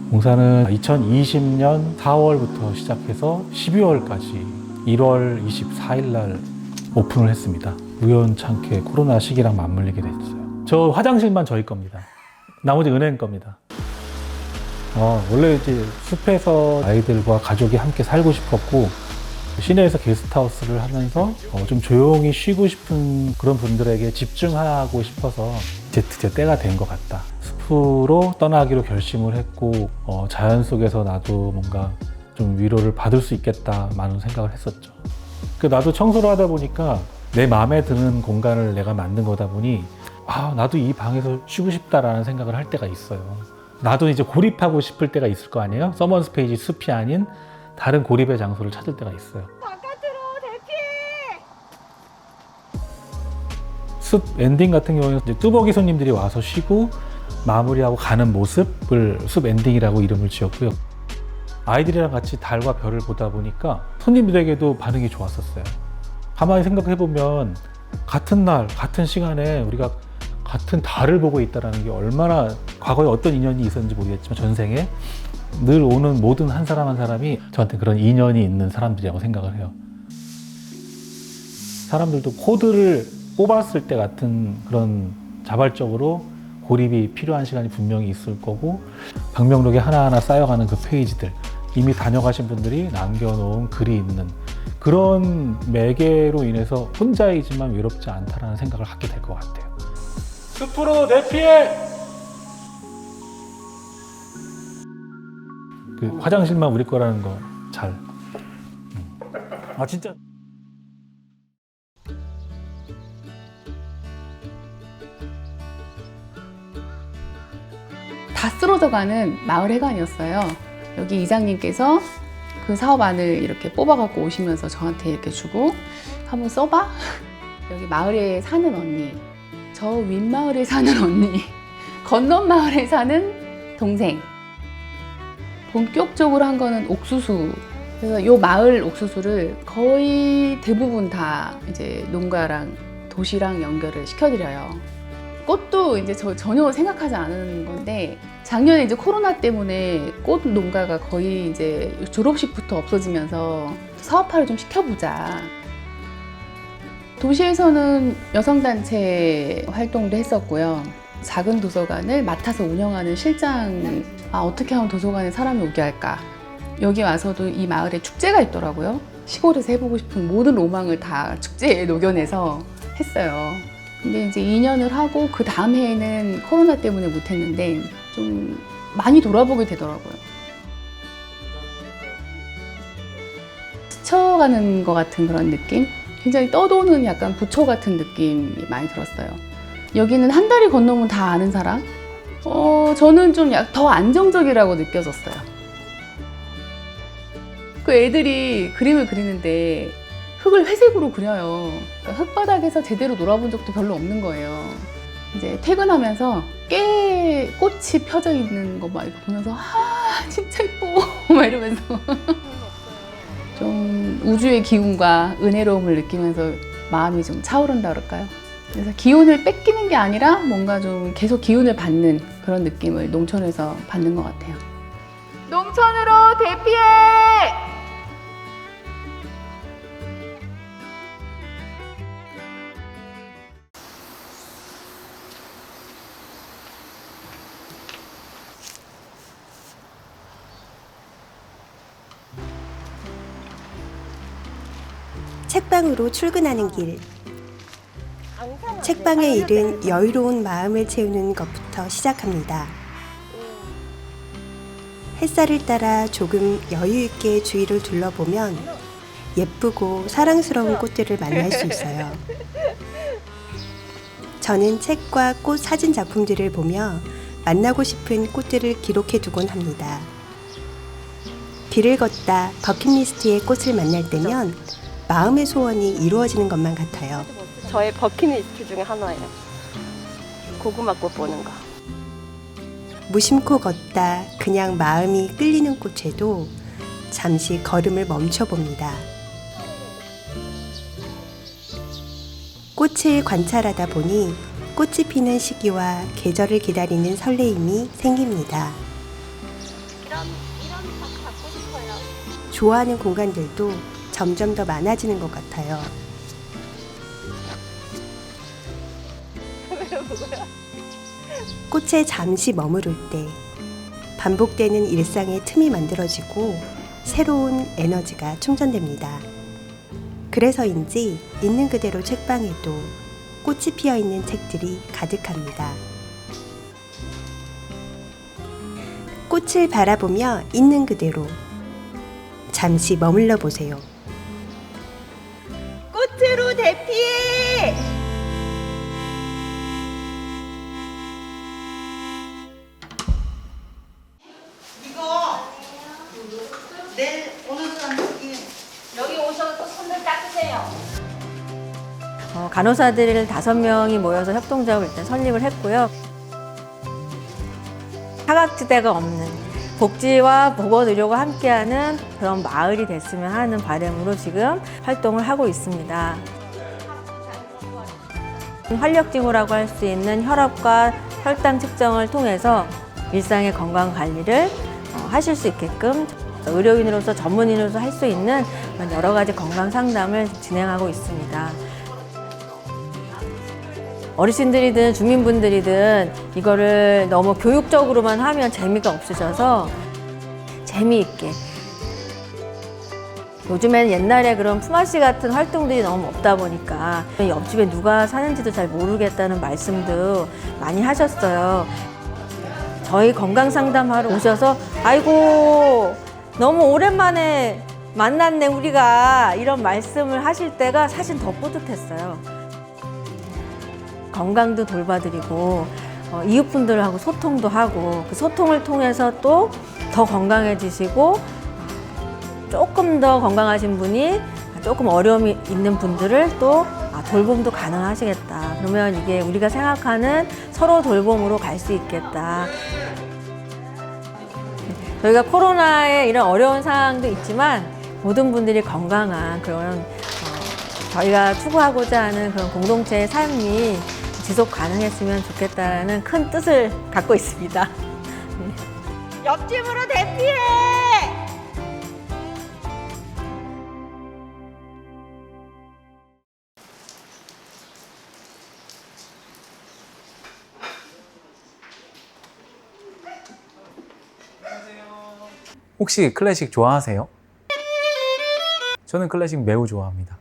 공사는 2020년 4월부터 시작해서 12월까지 1월 24일 날 오픈을 했습니다. 우연찮게 코로나 시기랑 맞물리게 됐어요. 저 화장실만 저희 겁니다. 나머지 은행 겁니다. 원래 이제 숲에서 아이들과 가족이 함께 살고 싶었고 시내에서 게스트하우스를 하면서 좀 조용히 쉬고 싶은 그런 분들에게 집중하고 싶어서 이제 때가 된 것 같다. 숲으로 떠나기로 결심을 했고 자연 속에서 나도 뭔가 좀 위로를 받을 수 있겠다라는 생각을 했었죠. 나도 청소를 하다 보니까 내 마음에 드는 공간을 내가 만든 거다 보니 나도 이 방에서 쉬고 싶다라는 생각을 할 때가 있어요. 나도 이제 고립하고 싶을 때가 있을 거 아니에요? 서먼 스페이지 숲이 아닌 다른 고립의 장소를 찾을 때가 있어요. 바깥으로 대피! 숲 엔딩 같은 경우에는 이제 뚜벅이 손님들이 와서 쉬고 마무리하고 가는 모습을 숲 엔딩이라고 이름을 지었고요. 아이들이랑 같이 달과 별을 보다 보니까 손님들에게도 반응이 좋았었어요. 가만히 생각해보면 같은 날, 같은 시간에 우리가 같은 달을 보고 있다는 게 얼마나 과거에 어떤 인연이 있었는지 모르겠지만 전생에 늘 오는 모든 한 사람 한 사람이 저한테 그런 인연이 있는 사람들이라고 생각을 해요. 사람들도 코드를 뽑았을 때 같은 그런 자발적으로 고립이 필요한 시간이 분명히 있을 거고 방명록에 하나하나 쌓여가는 그 페이지들, 이미 다녀가신 분들이 남겨놓은 글이 있는 그런 매개로 인해서 혼자이지만 외롭지 않다라는 생각을 갖게 될 것 같아요. 숲으로 대피해! 그 화장실만 우리 거라는 거 잘. 진짜. 다 쓰러져가는 마을 해관이었어요. 여기 이장님께서 그 사업안을 이렇게 뽑아갖고 오시면서 저한테 이렇게 주고 한번 써봐? 여기 마을에 사는 언니, 저 윗마을에 사는 언니, 건넌 마을에 사는 동생. 본격적으로 한 거는 옥수수. 그래서 요 마을 옥수수를 거의 대부분 다 이제 농가랑 도시랑 연결을 시켜드려요. 꽃도 이제 저 전혀 생각하지 않은 건데 작년에 이제 코로나 때문에 꽃 농가가 거의 이제 졸업식부터 없어지면서 사업화를 좀 시켜보자. 도시에서는 여성단체 활동도 했었고요. 작은 도서관을 맡아서 운영하는 실장, 어떻게 하면 도서관에 사람이 오게 할까? 여기 와서도 이 마을에 축제가 있더라고요. 시골에서 해보고 싶은 모든 로망을 다 축제에 녹여내서 했어요. 근데 이제 2년을 하고 그 다음 해에는 코로나 때문에 못했는데 좀 많이 돌아보게 되더라고요. 스쳐가는 것 같은 그런 느낌? 굉장히 떠도는 약간 부초 같은 느낌이 많이 들었어요. 여기는 한 달이 건너면 다 아는 사람? 저는 좀 더 안정적이라고 느껴졌어요. 그 애들이 그림을 그리는데 흙을 회색으로 그려요. 그러니까 흙바닥에서 제대로 놀아본 적도 별로 없는 거예요. 이제 퇴근하면서 꽃이 펴져 있는 거 막 보면서 진짜 예뻐 막 이러면서 좀 우주의 기운과 은혜로움을 느끼면서 마음이 좀 차오른다 그럴까요? 그래서 기운을 뺏기는 게 아니라 뭔가 좀 계속 기운을 받는 그런 느낌을 농촌에서 받는 것 같아요. 농촌으로 대피해! 책방으로 출근하는 길. 책방의 일은 여유로운 마음을 채우는 것부터 시작합니다. 햇살을 따라 조금 여유 있게 주위를 둘러보면 예쁘고 사랑스러운 꽃들을 만날 수 있어요. 저는 책과 꽃 사진 작품들을 보며 만나고 싶은 꽃들을 기록해 두곤 합니다. 길을 걷다 버킷리스트의 꽃을 만날 때면 마음의 소원이 이루어지는 것만 같아요. 저의 버킷리스트 중에 하나예요. 고구마꽃 보는 거. 무심코 걷다 그냥 마음이 끌리는 꽃에도 잠시 걸음을 멈춰봅니다. 꽃을 관찰하다 보니 꽃이 피는 시기와 계절을 기다리는 설레임이 생깁니다. 이런 밥 갖고 싶어요. 좋아하는 공간들도 점점 더 많아지는 것 같아요. 꽃에 잠시 머무를 때 반복되는 일상의 틈이 만들어지고 새로운 에너지가 충전됩니다. 그래서인지 있는 그대로 책방에도 꽃이 피어 있는 책들이 가득합니다. 꽃을 바라보며 있는 그대로 잠시 머물러 보세요. 꽃으로 대피해! 간호사들 5명이 모여서 협동조합을 일단 설립을 했고요. 사각지대가 없는 복지와 보건의료가 함께하는 그런 마을이 됐으면 하는 바람으로 지금 활동을 하고 있습니다. 활력증후라고 할 수 있는 혈압과 혈당 측정을 통해서 일상의 건강 관리를 하실 수 있게끔 의료인으로서 전문인으로서 할 수 있는 여러 가지 건강 상담을 진행하고 있습니다. 어르신들이든 주민분들이든 이거를 너무 교육적으로만 하면 재미가 없으셔서 재미있게, 요즘엔 옛날에 그런 품앗이 같은 활동들이 너무 없다 보니까 옆집에 누가 사는지도 잘 모르겠다는 말씀도 많이 하셨어요. 저희 건강상담하러 오셔서 아이고 너무 오랜만에 만났네 우리가, 이런 말씀을 하실 때가 사실 더 뿌듯했어요. 건강도 돌봐드리고 이웃분들하고 소통도 하고, 그 소통을 통해서 또 더 건강해지시고, 조금 더 건강하신 분이 조금 어려움이 있는 분들을 또 돌봄도 가능하시겠다. 그러면 이게 우리가 생각하는 서로 돌봄으로 갈 수 있겠다. 저희가 코로나의 이런 어려운 상황도 있지만 모든 분들이 건강한 그런 저희가 추구하고자 하는 그런 공동체의 삶이 지속 가능했으면 좋겠다는 큰 뜻을 갖고 있습니다. 옆집으로 대피해! 혹시 클래식 좋아하세요? 저는 클래식 매우 좋아합니다.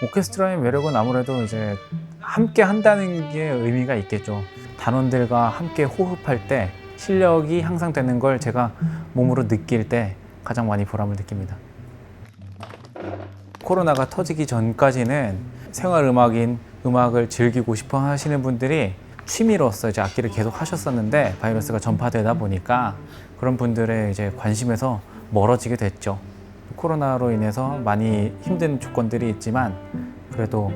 오케스트라의 매력은 아무래도 이제 함께 한다는 게 의미가 있겠죠. 단원들과 함께 호흡할 때 실력이 향상되는 걸 제가 몸으로 느낄 때 가장 많이 보람을 느낍니다. 코로나가 터지기 전까지는 생활음악인 음악을 즐기고 싶어 하시는 분들이 취미로서 이제 악기를 계속 하셨었는데, 바이러스가 전파되다 보니까 그런 분들의 이제 관심에서 멀어지게 됐죠. 코로나로 인해서 많이 힘든 조건들이 있지만 그래도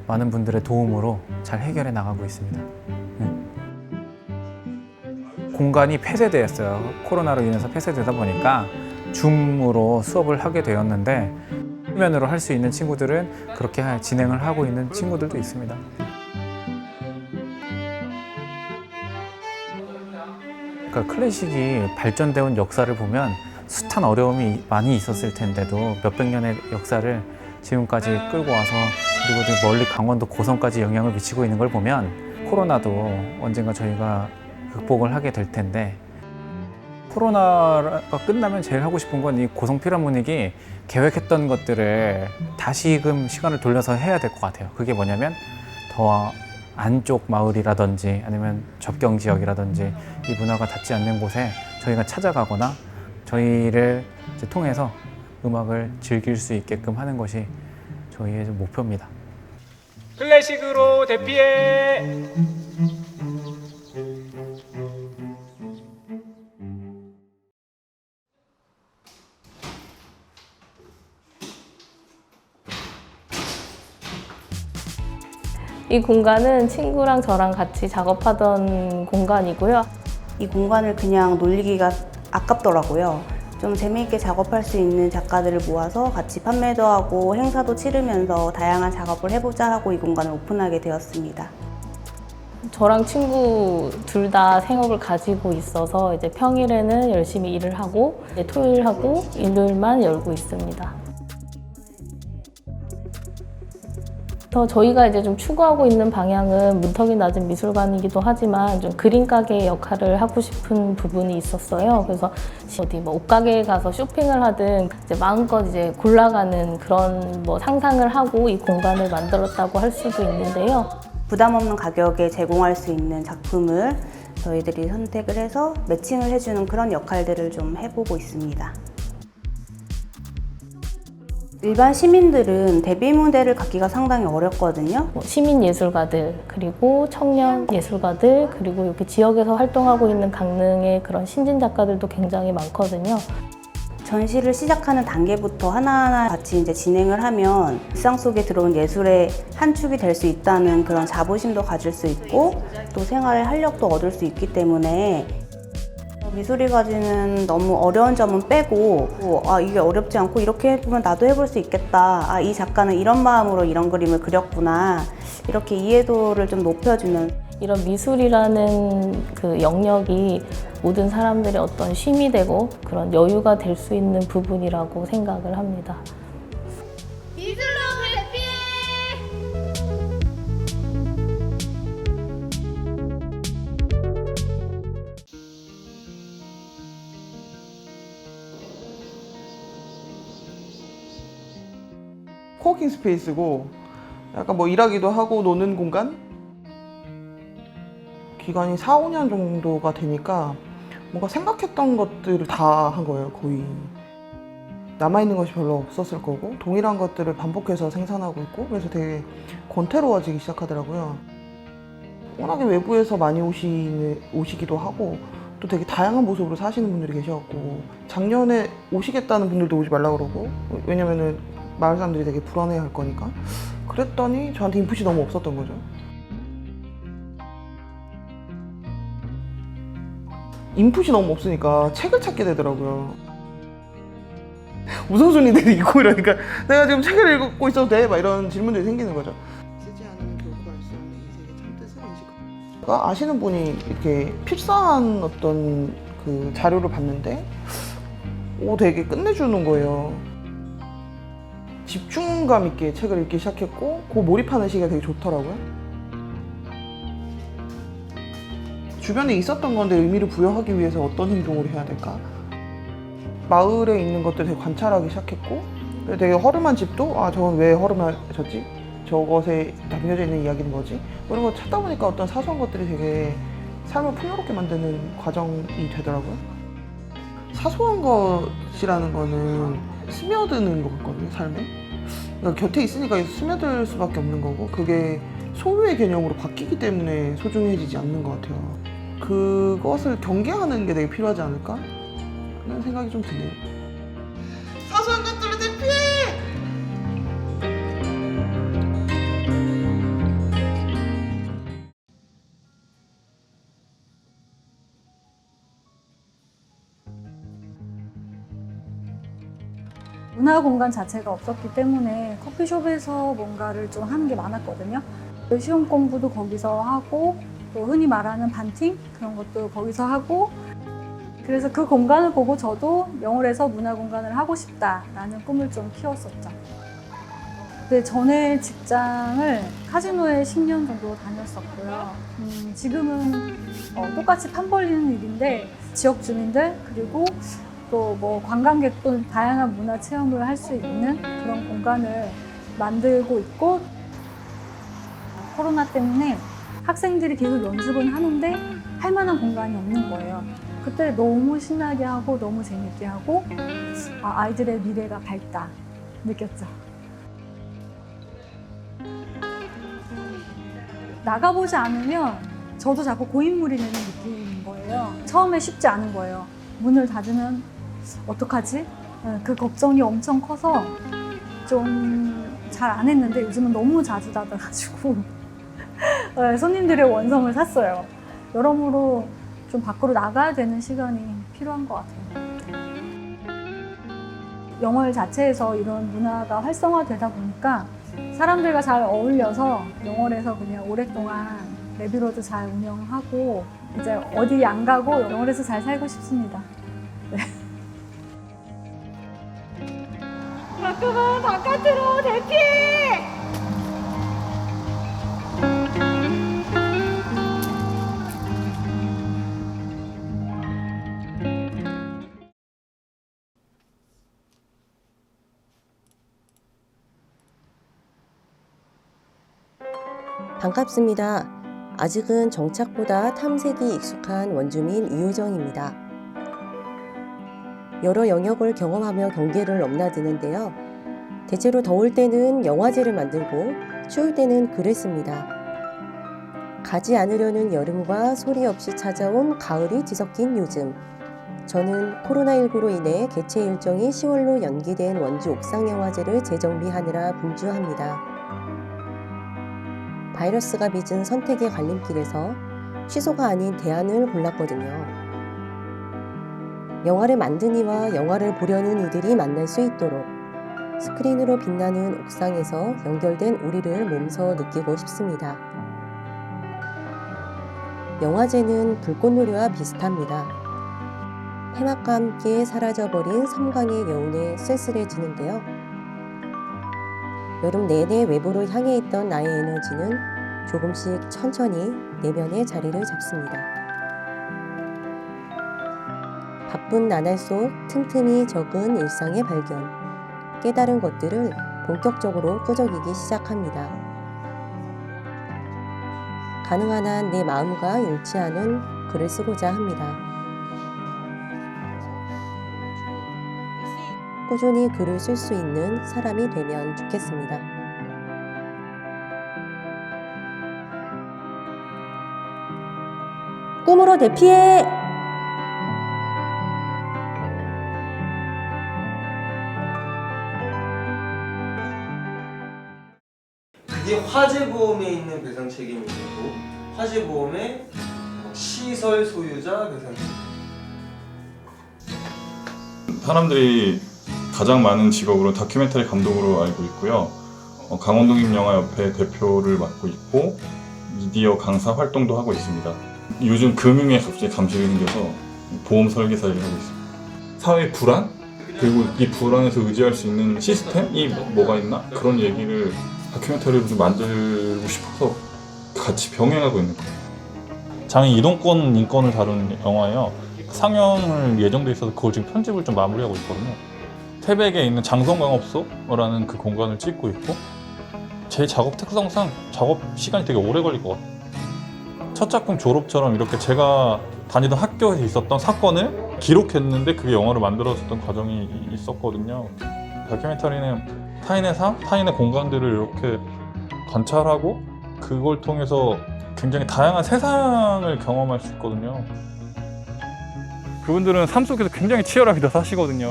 많은 분들의 도움으로 잘 해결해 나가고 있습니다. 공간이 폐쇄되었어요. 코로나로 인해서 폐쇄되다 보니까 줌으로 수업을 하게 되었는데, 화면으로 할 수 있는 친구들은 그렇게 진행을 하고 있는 친구들도 있습니다. 그러니까 클래식이 발전되어 역사를 보면 숱한 어려움이 많이 있었을 텐데도 몇백 년의 역사를 지금까지 끌고 와서, 그리고 멀리 강원도 고성까지 영향을 미치고 있는 걸 보면 코로나도 언젠가 저희가 극복을 하게 될 텐데, 코로나가 끝나면 제일 하고 싶은 건 이 고성 필하모닉이 계획했던 것들을 다시금 시간을 돌려서 해야 될 것 같아요. 그게 뭐냐면 더 안쪽 마을이라든지 아니면 접경 지역이라든지 이 문화가 닿지 않는 곳에 저희가 찾아가거나 저희를 이제 통해서 음악을 즐길 수 있게끔 하는 것이 저희의 목표입니다. 클래식으로 대피해! 이 공간은 친구랑 저랑 같이 작업하던 공간이고요. 이 공간을 그냥 놀리기가 아깝더라고요. 좀 재미있게 작업할 수 있는 작가들을 모아서 같이 판매도 하고 행사도 치르면서 다양한 작업을 해보자 하고 이 공간을 오픈하게 되었습니다. 저랑 친구 둘 다 생업을 가지고 있어서 이제 평일에는 열심히 일을 하고 이제 토요일하고 일요일만 열고 있습니다. 저희가 이제 좀 추구하고 있는 방향은 문턱이 낮은 미술관이기도 하지만 좀 그림 가게 역할을 하고 싶은 부분이 있었어요. 그래서 어디 뭐 옷가게에 가서 쇼핑을 하든 이제 마음껏 이제 골라가는 그런 뭐 상상을 하고 이 공간을 만들었다고 할 수도 있는데요. 부담 없는 가격에 제공할 수 있는 작품을 저희들이 선택을 해서 매칭을 해주는 그런 역할들을 좀 해보고 있습니다. 일반 시민들은 데뷔 무대를 갖기가 상당히 어렵거든요. 시민 예술가들, 그리고 청년 예술가들, 그리고 이렇게 지역에서 활동하고 있는 강릉의 그런 신진 작가들도 굉장히 많거든요. 전시를 시작하는 단계부터 하나하나 같이 이제 진행을 하면 일상 속에 들어온 예술의 한 축이 될 수 있다는 그런 자부심도 가질 수 있고 또 생활의 활력도 얻을 수 있기 때문에 미술이 가지는 너무 어려운 점은 빼고 이게 어렵지 않고 이렇게 해보면 나도 해볼 수 있겠다. 이 작가는 이런 마음으로 이런 그림을 그렸구나. 이렇게 이해도를 좀 높여주면 이런 미술이라는 그 영역이 모든 사람들의 어떤 쉼이 되고 그런 여유가 될 수 있는 부분이라고 생각을 합니다. 코워킹 스페이스고 약간 뭐 일하기도 하고 노는 공간? 기간이 4, 5년 정도가 되니까 뭔가 생각했던 것들을 다 한 거예요, 거의. 남아있는 것이 별로 없었을 거고 동일한 것들을 반복해서 생산하고 있고 그래서 되게 권태로워지기 시작하더라고요. 워낙에 외부에서 많이 오시기도 하고 또 되게 다양한 모습으로 사시는 분들이 계셔갖고 작년에 오시겠다는 분들도 오지 말라 그러고 왜냐면은 마을 사람들이 되게 불안해 할 거니까 그랬더니 저한테 인풋이 너무 없었던 거죠. 인풋이 너무 없으니까 책을 찾게 되더라고요. 우선순위들이 있고 이러니까 내가 지금 책을 읽고 있어도 돼? 막 이런 질문들이 생기는 거죠. 쓰지 않으면 결코 알 수 없는 이 세계 참뜻을 인식. 아시는 분이 이렇게 필사한 어떤 그 자료를 봤는데 되게 끝내주는 거예요. 집중감 있게 책을 읽기 시작했고 그 몰입하는 시기가 되게 좋더라고요. 주변에 있었던 건데 의미를 부여하기 위해서 어떤 행동을 해야 될까? 마을에 있는 것들 되게 관찰하기 시작했고 되게 허름한 집도 저건 왜 허름해졌지? 저것에 담겨져 있는 이야기는 뭐지? 이런 거 찾다 보니까 어떤 사소한 것들이 되게 삶을 풍요롭게 만드는 과정이 되더라고요. 사소한 것이라는 거는 스며드는 것 같거든요, 삶에. 그러니까 곁에 있으니까 스며들 수밖에 없는 거고 그게 소유의 개념으로 바뀌기 때문에 소중해지지 않는 것 같아요. 그것을 경계하는 게 되게 필요하지 않을까? 라는 생각이 좀 드네요. 사소한 것들을 대피해! 문화 공간 자체가 없었기 때문에 커피숍에서 뭔가를 좀 하는 게 많았거든요. 시험 공부도 거기서 하고 또 흔히 말하는 반팅 그런 것도 거기서 하고 그래서 그 공간을 보고 저도 영월에서 문화 공간을 하고 싶다라는 꿈을 좀 키웠었죠. 근데 전에 직장을 카지노에 10년 정도 다녔었고요. 지금은 똑같이 판 벌리는 일인데 지역 주민들 그리고 또 뭐 관광객도 다양한 문화 체험을 할 수 있는 그런 공간을 만들고 있고 코로나 때문에 학생들이 계속 연습은 하는데 할 만한 공간이 없는 거예요. 그때 너무 신나게 하고 너무 재밌게 하고 아이들의 미래가 밝다 느꼈죠. 나가보지 않으면 저도 자꾸 고인물이 되는 느낌인 거예요. 처음에 쉽지 않은 거예요. 문을 닫으면 어떡하지? 그 걱정이 엄청 커서 좀 잘 안 했는데 요즘은 너무 자주 닫아가지고 손님들의 원성을 샀어요. 여러모로 좀 밖으로 나가야 되는 시간이 필요한 것 같아요. 영월 자체에서 이런 문화가 활성화되다 보니까 사람들과 잘 어울려서 영월에서 그냥 오랫동안 레비로드 잘 운영하고 이제 어디 안 가고 영월에서 잘 살고 싶습니다. 네. 가끔은 바깥으로 대피! 반갑습니다. 아직은 정착보다 탐색이 익숙한 원주민 이효정입니다. 여러 영역을 경험하며 경계를 넘나드는데요. 대체로 더울 때는 영화제를 만들고 추울 때는 글을 씁니다. 가지 않으려는 여름과 소리 없이 찾아온 가을이 뒤섞인 요즘. 저는 코로나19로 인해 개최 일정이 10월로 연기된 원주 옥상영화제를 재정비하느라 분주합니다. 바이러스가 빚은 선택의 갈림길에서 취소가 아닌 대안을 골랐거든요. 영화를 만든 이와 영화를 보려는 이들이 만날 수 있도록 스크린으로 빛나는 옥상에서 연결된 우리를 몸소 느끼고 싶습니다. 영화제는 불꽃놀이와 비슷합니다. 폐막과 함께 사라져버린 섬광의 여운에 쓸쓸해지는데요. 여름 내내 외부로 향해 있던 나의 에너지는 조금씩 천천히 내면의 자리를 잡습니다. 바쁜 나날 속 틈틈이 적은 일상의 발견, 깨달은 것들을 본격적으로 끄적이기 시작합니다. 가능한 한 내 마음과 일치하는 글을 쓰고자 합니다. 꾸준히 글을 쓸 수 있는 사람이 되면 좋겠습니다. 꿈으로 대피해! 그게 화재보험에 있는 배상 책임이 있고 화재보험의 시설 소유자 배상 책임. 사람들이 가장 많은 직업으로 다큐멘터리 감독으로 알고 있고요. 강원독립영화협회 대표를 맡고 있고 미디어 강사 활동도 하고 있습니다. 요즘 금융에 갑자기 감식이 생겨서 보험 설계사 일을 하고 있습니다. 사회 불안? 그리고 이 불안에서 의지할 수 있는 시스템이 뭐가 있나? 그런 얘기를 다큐멘터리로 좀 만들고 싶어서 같이 병행하고 있는 거예요. 장애인 이동권 인권을 다루는 영화예요. 상영을 예정돼 있어서 그걸 지금 편집을 좀 마무리하고 있거든요. 태백에 있는 장성광업소라는 그 공간을 찍고 있고 제 작업 특성상 작업 시간이 되게 오래 걸릴 것 같아요. 첫 작품 졸업처럼 이렇게 제가 다니던 학교에 있었던 사건을 기록했는데 그게 영화로 만들어졌던 과정이 있었거든요. 다큐멘터리는 타인의 삶, 타인의 공간들을 이렇게 관찰하고 그걸 통해서 굉장히 다양한 세상을 경험할 수 있거든요. 그분들은 삶 속에서 굉장히 치열하게 사시거든요.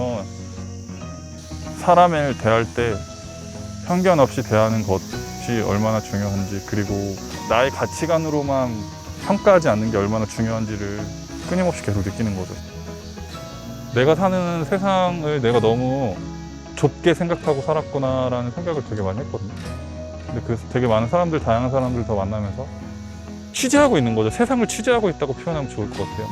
사람을 대할 때 편견 없이 대하는 것이 얼마나 중요한지, 그리고 나의 가치관으로만 평가하지 않는 게 얼마나 중요한지를 끊임없이 계속 느끼는 거죠. 내가 사는 세상을 내가 너무 좁게 생각하고 살았구나라는 생각을 되게 많이 했거든요. 근데 그래서 되게 많은 사람들, 다양한 사람들 더 만나면서 취재하고 있는 거죠. 세상을 취재하고 있다고 표현하면 좋을 것 같아요.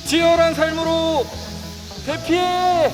치열한 삶으로 대피해!